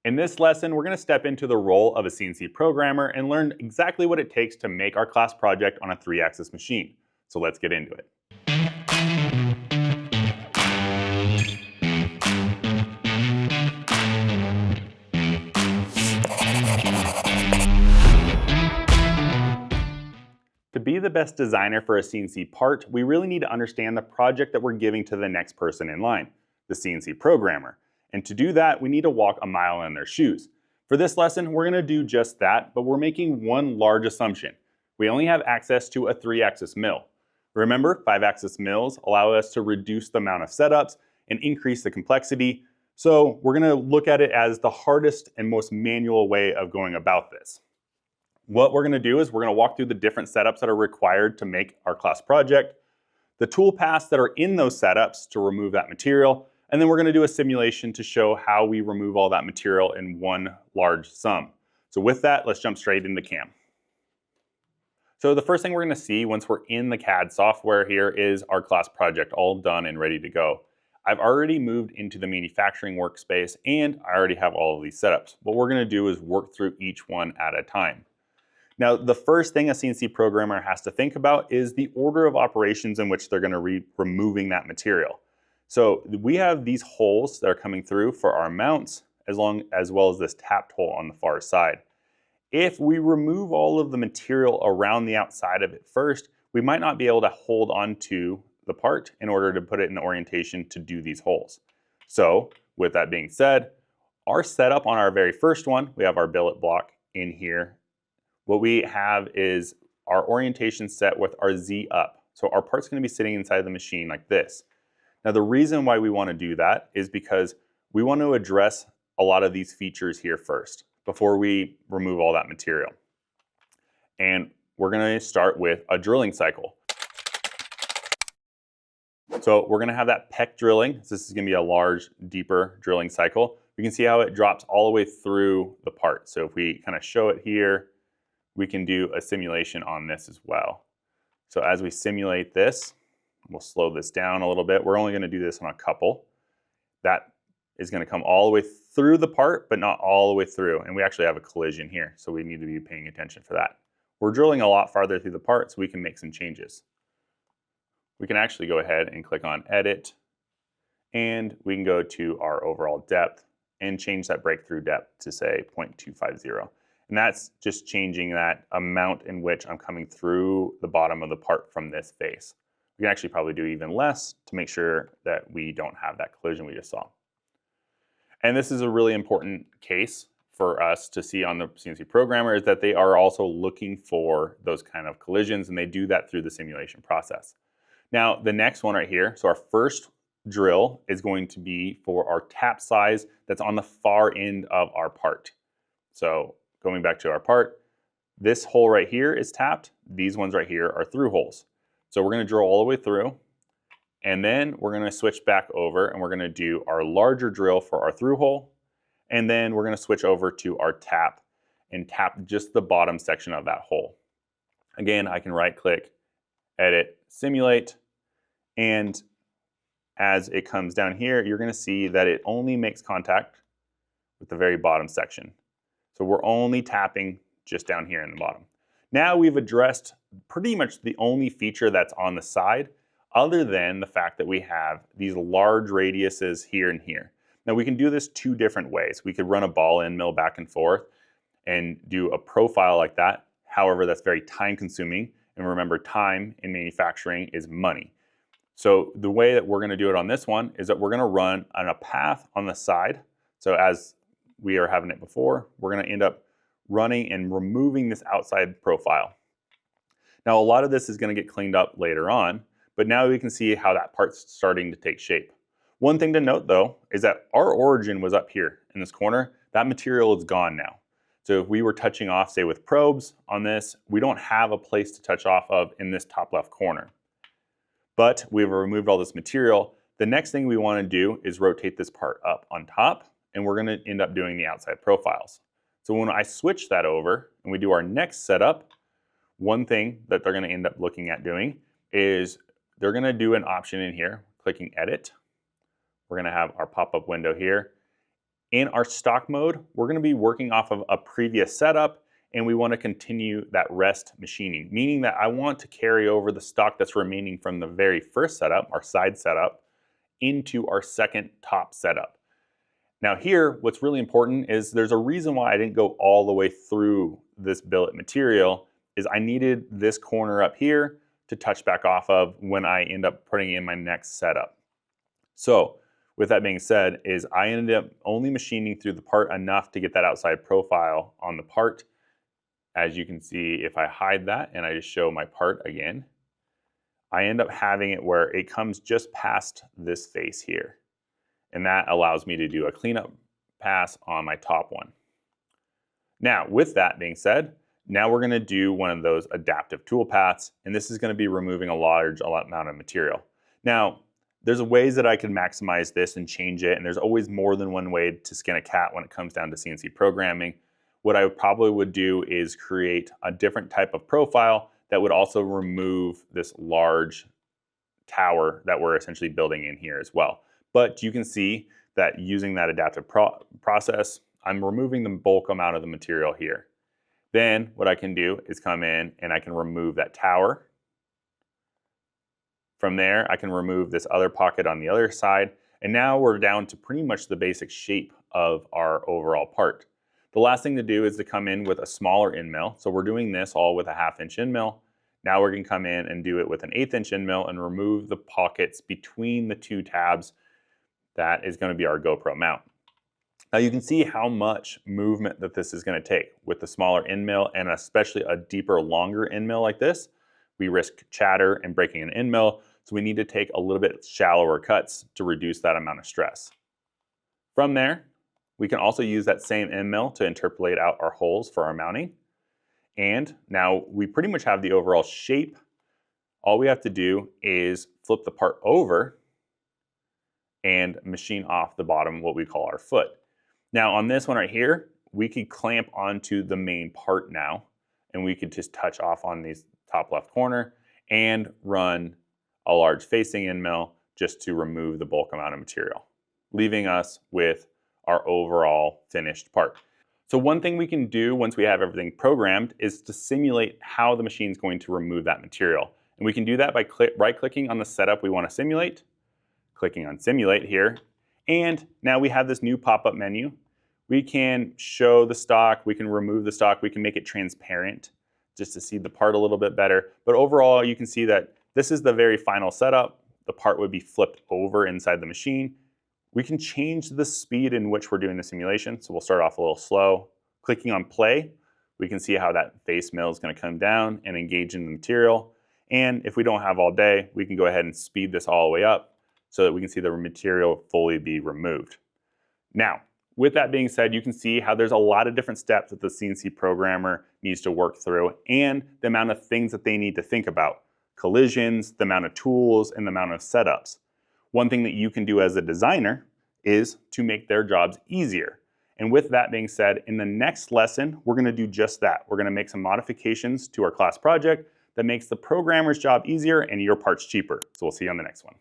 In this lesson, we're going to step into the role of a CNC programmer and learn exactly what it takes to make our class project on a 3-axis machine. So let's get into it. To be the best designer for a CNC part, we really need to understand the project that we're giving to the next person in line, the CNC programmer. And to do that, we need to walk a mile in their shoes. For this lesson, we're going to do just that, but we're making one large assumption. We only have access to a 3-axis mill. Remember, 5-axis mills allow us to reduce the amount of setups and increase the complexity. So we're going to look at it as the hardest and most manual way of going about this. What we're going to do is we're going to walk through the different setups that are required to make our class project, the toolpaths that are in those setups to remove that material, and then we're going to do a simulation to show how we remove all that material in one large sum. So with that, let's jump straight into CAM. So the first thing we're going to see once we're in the CAD software here is our class project all done and ready to go. I've already moved into the manufacturing workspace and I already have all of these setups. What we're going to do is work through each one at a time. Now, the first thing a CNC programmer has to think about is the order of operations in which they're going to be removing that material. So we have these holes that are coming through for our mounts as well as this tapped hole on the far side. If we remove all of the material around the outside of it first, we might not be able to hold on to the part in order to put it in orientation to do these holes. So with that being said, our setup on our very first one, we have our billet block in here. What we have is our orientation set with our Z up. So our part's going to be sitting inside the machine like this. Now the reason why we want to do that is because we want to address a lot of these features here first before we remove all that material. And we're going to start with a drilling cycle. So we're going to have that peck drilling. So this is going to be a large, deeper drilling cycle. We can see how it drops all the way through the part. So if we kind of show it here, we can do a simulation on this as well. So as we simulate this, we'll slow this down a little bit. We're only going to do this on a couple. That is going to come all the way through the part, but not all the way through. And we actually have a collision here, so we need to be paying attention for that. We're drilling a lot farther through the part, so we can make some changes. We can actually go ahead and click on Edit, and we can go to our overall depth and change that breakthrough depth to say 0.250. And that's just changing that amount in which I'm coming through the bottom of the part from this face. We can actually probably do even less to make sure that we don't have that collision we just saw. And this is a really important case for us to see on the CNC programmer, is that they are also looking for those kind of collisions, and they do that through the simulation process. Now, the next one right here, so our first drill is going to be for our tap size that's on the far end of our part. So going back to our part, this hole right here is tapped. These ones right here are through holes. So we're going to drill all the way through, and then we're going to switch back over and we're going to do our larger drill for our through hole, and then we're going to switch over to our tap and tap just the bottom section of that hole. Again, I can right click, edit, simulate, and as it comes down here, you're going to see that it only makes contact with the very bottom section. So we're only tapping just down here in the bottom. Now we've addressed pretty much the only feature that's on the side, other than the fact that we have these large radiuses here and here. Now we can do this two different ways. We could run a ball end mill back and forth and do a profile like that. However, that's very time consuming. And remember, time in manufacturing is money. So the way that we're going to do it on this one is that we're going to run on a path on the side. So as we are having it before, we're going to end up running and removing this outside profile. Now a lot of this is going to get cleaned up later on, but now we can see how that part's starting to take shape. One thing to note though is that our origin was up here in this corner. That material is gone now. So if we were touching off, say with probes on this, we don't have a place to touch off of in this top left corner. But we've removed all this material. The next thing we want to do is rotate this part up on top, and we're going to end up doing the outside profiles. So when I switch that over and we do our next setup, one thing that they're going to end up looking at doing is they're going to do an option in here, clicking Edit. We're going to have our pop-up window here. In our stock mode, we're going to be working off of a previous setup, and we want to continue that rest machining, meaning that I want to carry over the stock that's remaining from the very first setup, our side setup, into our second top setup. Now here, what's really important is there's a reason why I didn't go all the way through this billet material, is I needed this corner up here to touch back off of when I end up putting in my next setup. So with that being said, is I ended up only machining through the part enough to get that outside profile on the part. As you can see, if I hide that and I just show my part again, I end up having it where it comes just past this face here. And that allows me to do a cleanup pass on my top one. Now, with that being said, now we're going to do one of those adaptive toolpaths, and this is going to be removing a large amount of material. Now, there's ways that I can maximize this and change it, and there's always more than one way to skin a cat when it comes down to CNC programming. What I probably would do is create a different type of profile that would also remove this large tower that we're essentially building in here as well. But you can see that using that adaptive process, I'm removing the bulk amount of the material here. Then what I can do is come in and I can remove that tower. From there, I can remove this other pocket on the other side. And now we're down to pretty much the basic shape of our overall part. The last thing to do is to come in with a smaller end mill. So we're doing this all with a 1/2 inch end mill. Now we're going to come in and do it with an 1/8 inch end mill and remove the pockets between the two tabs. That is going to be our GoPro mount. Now you can see how much movement that this is going to take with the smaller end mill, and especially a deeper, longer end mill like this. We risk chatter and breaking an end mill, so we need to take a little bit shallower cuts to reduce that amount of stress. From there, we can also use that same end mill to interpolate out our holes for our mounting. And now we pretty much have the overall shape. All we have to do is flip the part over and machine off the bottom, what we call our foot. Now on this one right here, we could clamp onto the main part now, and we could just touch off on the top left corner and run a large facing end mill just to remove the bulk amount of material, leaving us with our overall finished part. So one thing we can do once we have everything programmed is to simulate how the machine is going to remove that material. And we can do that by right-clicking on the setup we want to simulate, clicking on Simulate here, and now we have this new pop-up menu. We can show the stock, we can remove the stock, we can make it transparent just to see the part a little bit better. But overall, you can see that this is the very final setup. The part would be flipped over inside the machine. We can change the speed in which we're doing the simulation, so we'll start off a little slow. Clicking on play, we can see how that face mill is going to come down and engage in the material. And if we don't have all day, we can go ahead and speed this all the way up so that we can see the material fully be removed. Now, with that being said, you can see how there's a lot of different steps that the CNC programmer needs to work through, and the amount of things that they need to think about. Collisions, the amount of tools, and the amount of setups. One thing that you can do as a designer is to make their jobs easier. And with that being said, in the next lesson, we're going to do just that. We're going to make some modifications to our class project that makes the programmer's job easier and your parts cheaper. So we'll see you on the next one.